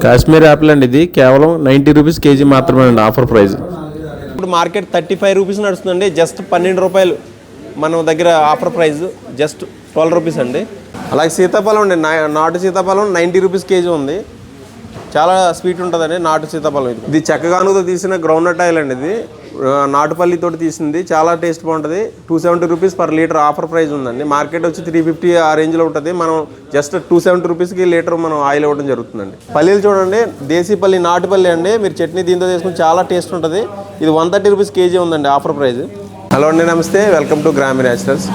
Kashmir Apple అండి, ఇది కేవలం 90 రూపీస్ కేజీ మాత్రమే అండి ఆఫర్ ప్రైస్. ఇప్పుడు మార్కెట్ 35 రూపీస్ నడుస్తుందండి. జస్ట్ 12 రూపాయలు మన దగ్గర ఆఫర్ ప్రైస్ జస్ట్ 12 రూపీస్ అండి. అలాగే సీతాఫలం అండి, నాటు సీతాఫలం 90 రూపీస్ కేజీ ఉంది. చాలా స్వీట్ ఉంటుందండి నాటు సీతాఫలం. ఇది చెక్కగానుతో తీసిన గ్రౌండ్నట్ ఆయిల్ అండి, ఇది నాటుపల్లితో తీసింది. చాలా టేస్ట్ బాగుంటుంది. 270 rupees per litre offer price ఉందండి. మార్కెట్ వచ్చి 350 ఆ రేంజ్లో ఉంటుంది. మనం జస్ట్ 270 రూపీస్కి లీటర్ మనం ఆయిల్ ఇవ్వడం జరుగుతుందండి. పల్లీలు చూడండి, దేశీ పల్లి నాటుపల్లి అండి. మీరు చట్నీ దీంతో చేసుకుని చాలా టేస్ట్ ఉంటుంది. ఇది 130 రూపీస్ కేజీ ఉందండి ఆఫర్ ప్రైస్. హలో అండి, నమస్తే, వెల్కమ్ టు గ్రామీ న్యాచురల్స్.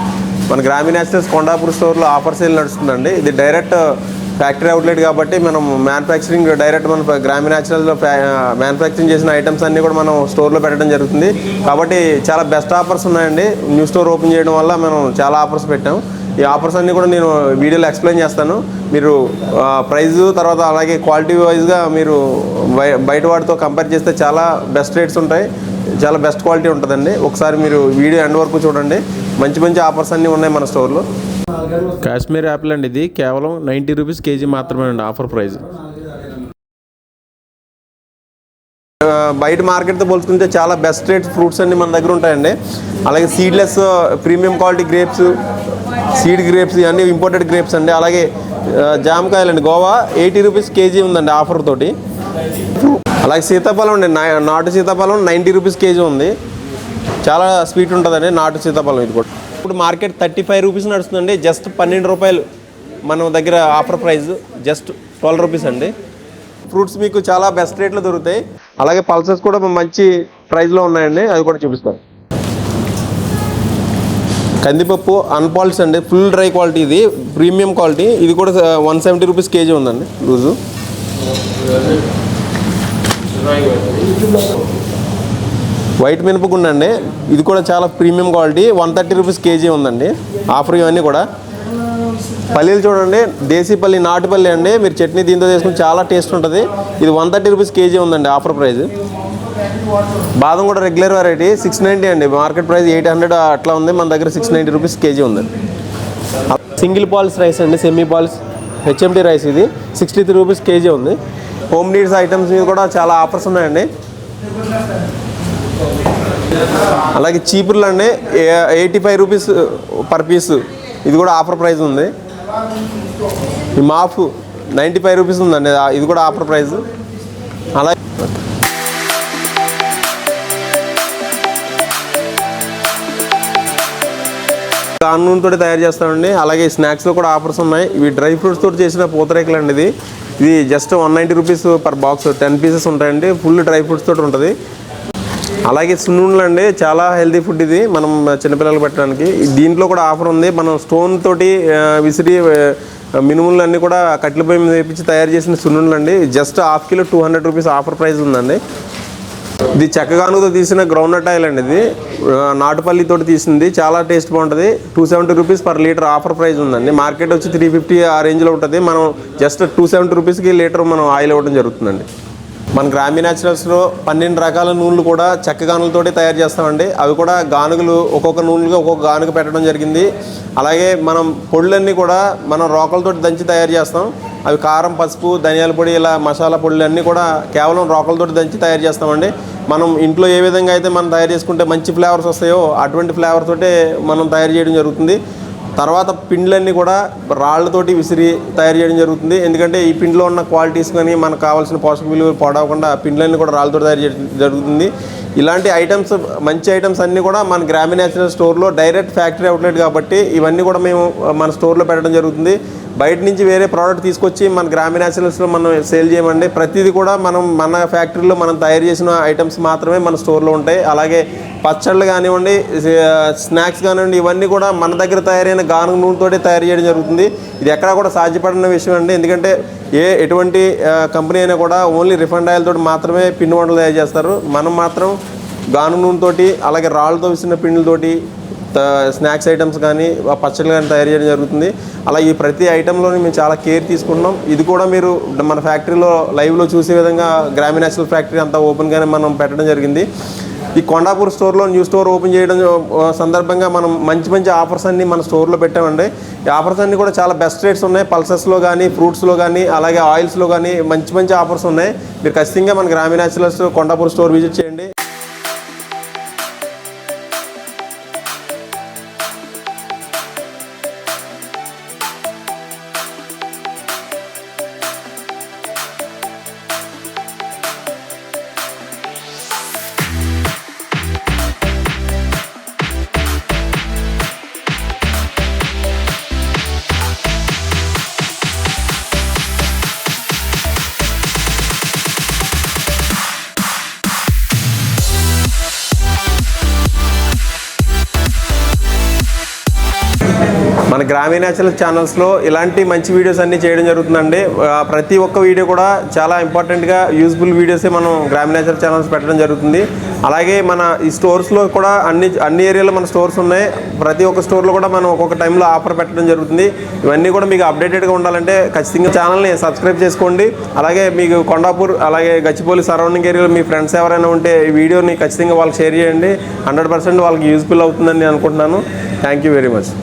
మన గ్రామీ న్యాచురల్స్ కొండాపూర్ స్టోర్లో ఆఫర్ సేల్ నడుస్తుందండి. ఇది డైరెక్ట్ ఫ్యాక్టరీ అవుట్లెట్ కాబట్టి మనం మ్యానుఫ్యాక్చరింగ్ డైరెక్ట్ మన గ్రామీ న్యాచురల్స్లో మ్యానుఫ్యాక్చరింగ్ చేసిన ఐటమ్స్ అన్నీ కూడా మనం స్టోర్లో పెట్టడం జరుగుతుంది. కాబట్టి చాలా బెస్ట్ ఆఫర్స్ ఉన్నాయండి. న్యూ స్టోర్ ఓపెన్ చేయడం వల్ల మనం చాలా ఆఫర్స్ పెట్టాం. ఈ ఆఫర్స్ అన్నీ కూడా నేను వీడియోలో ఎక్స్ప్లెయిన్ చేస్తాను. మీరు ప్రైస్ తర్వాత అలాగే క్వాలిటీ వైజ్గా మీరు బయట వాటితో కంపేర్ చేస్తే చాలా బెస్ట్ రేట్స్ ఉంటాయి, చాలా బెస్ట్ క్వాలిటీ ఉంటుందండి. ఒకసారి మీరు వీడియో ఎండ్ వరకు చూడండి. మంచి మంచి ఆఫర్స్ అన్నీ ఉన్నాయి మన స్టోర్లో. కాశ్మీర్ యాపిల్ అండి, ఇది కేవలం 90 రూపీస్ కేజీ మాత్రమే అండి ఆఫర్ ప్రైస్. బయట మార్కెట్తో పోల్చుకుంటే చాలా బెస్ట్ రేట్ ఫ్రూట్స్ అన్నీ మన దగ్గర ఉంటాయండి. అలాగే seedless premium quality grapes, seed grapes ఇవన్నీ ఇంపోర్టెడ్ గ్రేప్స్ అండి. అలాగే జామకాయలు అండి, గోవా 80 రూపీస్ కేజీ ఉందండి ఆఫర్ తోటి. అలాగే సీతాఫలం అండి, నాటు సీతాఫలం 90 రూపీస్ కేజీ ఉంది. చాలా స్వీట్ ఉంటుందండి నాటు సీతాఫలం. ఇది కూడా ఇప్పుడు మార్కెట్ 35 రూపీస్ నడుస్తుందండి. జస్ట్ 12 రూపాయలు మన దగ్గర ఆఫర్ ప్రైస్ జస్ట్ 12 రూపీస్ అండి. ఫ్రూట్స్ మీకు చాలా బెస్ట్ రేట్లో దొరుకుతాయి. అలాగే పల్సెస్ కూడా మంచి ప్రైస్లో ఉన్నాయండి, అవి కూడా చూపిస్తాను. కందిపప్పు అన్పాలిష్ అండి, ఫుల్ డ్రై క్వాలిటీ, ఇది ప్రీమియం క్వాలిటీ. ఇది కూడా 170 రూపీస్ కేజీ ఉందండి లూజు. వైట్ మినపగుండు అండి, ఇది కూడా చాలా ప్రీమియం క్వాలిటీ, 130 రూపీస్ కేజీ ఉందండి ఆఫర్. ఇవన్నీ కూడా పల్లీలు చూడండి, దేశీ పల్లి నాటుపల్లి అండి. మీరు చట్నీ దీంతో చేసుకుని చాలా టేస్ట్ ఉంటుంది. ఇది 130 రూపీస్ కేజీ ఉందండి ఆఫర్ ప్రైస్. బాదం కూడా రెగ్యులర్ వెరైటీ 690 అండి. మార్కెట్ ప్రైస్ 800 అట్లా ఉంది, మన దగ్గర 690 రూపీస్ కేజీ ఉందండి. సింగిల్ పాలిస్ రైస్ అండి, సెమీ పాలిస్ హెచ్ఎంటీ రైస్, ఇది 63 రూపీస్ కేజీ ఉంది. హోమ్ నీడ్స్ ఐటమ్స్ మీద కూడా చాలా ఆఫర్స్ ఉన్నాయండి. అలాగే చీపుర్లు అండి, 85 రూపీస్ పర్ పీస్, ఇది కూడా ఆఫర్ ప్రైస్ ఉంది. ఈ మాఫ్ 95 రూపీస్ ఉందండి, ఇది కూడా ఆఫర్ ప్రైస్. అలాగే నూనెతో తయారు చేస్తామండి. అలాగే స్నాక్స్లో కూడా ఆఫర్స్ ఉన్నాయి. ఇవి డ్రై ఫ్రూట్స్ తోటి చేసిన పూతరేకులు అండి. ఇది just 190 rupees per box, 10 pieces ఉంటాయండి. ఫుల్ డ్రై ఫ్రూట్స్ తోటి ఉంటుంది. అలాగే సున్నుండలు అండి, చాలా హెల్తీ ఫుడ్ ఇది మనం చిన్నపిల్లలకు పెట్టడానికి. దీంట్లో కూడా ఆఫర్ ఉంది. మనం స్టోన్ తోటి విసిరి మినుములు అన్నీ కూడా కట్టెల పొయ్యి మీద వేపించి తయారు చేసిన సున్నుండలు అండి. Just half kilo 200 rupees offer price ఉందండి. ఇది చెక్కగానుతో తీసిన గ్రౌండ్నట్ ఆయిల్ అండి, ఇది నాటుపల్లితో తీసింది. చాలా టేస్ట్ బాగుంటుంది. 270 rupees per litre offer price ఉందండి. మార్కెట్ వచ్చి 350 ఆ రేంజ్లో ఉంటుంది. మనం జస్ట్ 270 రూపీస్కి లీటర్ మనం ఆయిల్ ఇవ్వడం జరుగుతుందండి. మన గ్రామీ న్యాచురల్స్లో 12 రకాల నూనెలు కూడా చెక్క గానులతోటి తయారు చేస్తామండి. అవి కూడా గానుగలు ఒక్కొక్క నూనెలుగా ఒక్కొక్క గానుగ పెట్టడం జరిగింది. అలాగే మనం పొడులన్నీ కూడా మనం రోకలతోటి దంచి తయారు చేస్తాం. అవి కారం, పసుపు, ధనియాల పొడి, ఇలా మసాలా పొడులు అన్నీ కూడా కేవలం రోకలతోటి దంచి తయారు చేస్తామండి. మనం ఇంట్లో ఏ విధంగా అయితే మనం తయారు చేసుకుంటే మంచి ఫ్లేవర్స్ వస్తాయో అటువంటి ఫ్లేవర్ తోటే మనం తయారు చేయడం జరుగుతుంది. తర్వాత పిండ్లన్నీ కూడా రాళ్లతోటి విసిరి తయారు చేయడం జరుగుతుంది. ఎందుకంటే ఈ పిండిలో ఉన్న క్వాలిటీస్ కానీ మనకు కావాల్సిన పోషక విలువలు పాడవకుండా పిండ్లన్నీ కూడా రాళ్ళతో తయారు చేయడం జరుగుతుంది. ఇలాంటి ఐటమ్స్, మంచి ఐటమ్స్ అన్నీ కూడా మన గ్రామీ న్యాచురల్ స్టోర్లో డైరెక్ట్ ఫ్యాక్టరీ అవుట్లెట్ కాబట్టి ఇవన్నీ కూడా మేము మన స్టోర్లో పెట్టడం జరుగుతుంది. బయట నుంచి వేరే ప్రోడక్ట్ తీసుకొచ్చి మన గ్రామీ న్యాచురల్స్లో మనం సేల్ చేయమండి. ప్రతిదీ కూడా మనం మన ఫ్యాక్టరీలో మనం తయారు చేసిన ఐటమ్స్ మాత్రమే మన స్టోర్లో ఉంటాయి. అలాగే పచ్చళ్ళు కానివ్వండి, స్నాక్స్ కానివ్వండి, ఇవన్నీ కూడా మన దగ్గర తయారైన గానుగ నూనెతోటి తయారు చేయడం జరుగుతుంది. ఇది ఎక్కడా కూడా సాధ్యపడిన విషయం అండి. ఎందుకంటే ఎటువంటి కంపెనీ అయినా కూడా ఓన్లీ రిఫైండ్ ఆయిల్ తోటి మాత్రమే పిండి వంటలు తయారు చేస్తారు. మనం మాత్రం గానుగ నూనెతోటి అలాగే రాళ్ళతో విసిన పిండిలతోటి స్నాక్స్ ఐటమ్స్ కానీ పచ్చళ్ళు కానీ తయారు చేయడం జరుగుతుంది. అలా ఈ ప్రతి ఐటెంలోని మేము చాలా కేర్ తీసుకుంటున్నాం. ఇది కూడా మీరు మన ఫ్యాక్టరీలో లైవ్లో చూసే విధంగా గ్రామీ న్యాచురల్ ఫ్యాక్టరీ అంతా ఓపెన్గానే మనం పెట్టడం జరిగింది. ఈ కొండాపూర్ స్టోర్లో న్యూ స్టోర్ ఓపెన్ చేయడం సందర్భంగా మనం మంచి మంచి ఆఫర్స్ అన్ని మన స్టోర్లో పెట్టామండి. ఈ ఆఫర్స్ అన్ని కూడా చాలా బెస్ట్ రేట్స్ ఉన్నాయి. పల్సెస్లో కానీ, ఫ్రూట్స్లో కానీ, అలాగే ఆయిల్స్లో కానీ మంచి మంచి ఆఫర్స్ ఉన్నాయి. మీరు ఖచ్చితంగా మన గ్రామీణ న్యాచురల్స్ కొండాపూర్ స్టోర్ విజిట్ చేయండి. మన గ్రామీణ న్యాచురల్ ఛానల్స్లో ఇలాంటి మంచి వీడియోస్ అన్నీ చేయడం జరుగుతుందండి. ప్రతి ఒక్క వీడియో కూడా చాలా ఇంపార్టెంట్గా యూజ్ఫుల్ వీడియోసే మనం గ్రామీణ న్యాచురల్ ఛానల్స్ పెట్టడం జరుగుతుంది. అలాగే మన ఈ స్టోర్స్లో కూడా అన్ని ఏరియాలో మన స్టోర్స్ ఉన్నాయి. ప్రతి ఒక్క స్టోర్లో కూడా మనం ఒక్కొక్క టైంలో ఆఫర్ పెట్టడం జరుగుతుంది. ఇవన్నీ కూడా మీకు అప్డేటెడ్గా ఉండాలంటే ఖచ్చితంగా ఛానల్ని సబ్స్క్రైబ్ చేసుకోండి. అలాగే మీకు కొండాపూర్ అలాగే గచ్చిబౌలి సరౌండింగ్ ఏరియాలో మీ ఫ్రెండ్స్ ఎవరైనా ఉంటే ఈ వీడియోని ఖచ్చితంగా వాళ్ళకి షేర్ చేయండి. 100% వాళ్ళకి యూజ్ఫుల్ అవుతుందని నేను అనుకుంటున్నాను. Thank you very much.